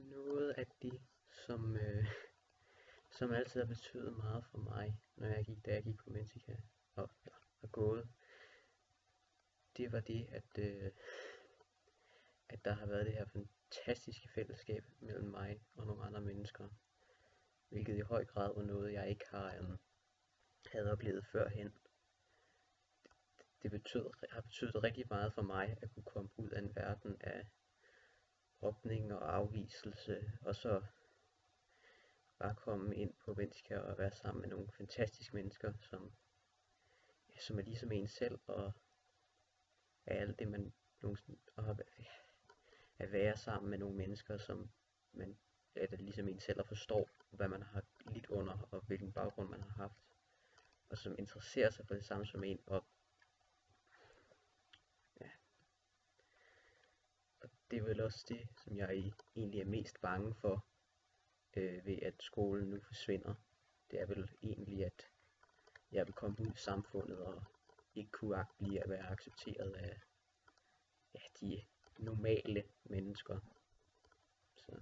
Noget af det, som altid har betydet meget for mig, da jeg gik på Mentica og har gået, det var det, at der har været det her fantastiske fællesskab mellem mig og nogle andre mennesker, hvilket i høj grad var noget, jeg ikke havde oplevet førhen. Det har betydet rigtig meget for mig at kunne komme ud af en verden af mobning og afviselse, og så bare komme ind på Mentica og være sammen med nogle fantastiske mennesker, som er ligesom en selv, og er alt det man nogensinde, og at være sammen med nogle mennesker, som man er det ligesom en selv og forstår, hvad man har lidt under, og hvilken baggrund man har haft, og som interesserer sig for det samme som en, og ja, og det er vel også det, som jeg egentlig er mest bange for, ved at skolen nu forsvinder. Det er vel egentlig, at jeg vil komme ud i samfundet og ikke kunne blive at være accepteret af de normale mennesker. Så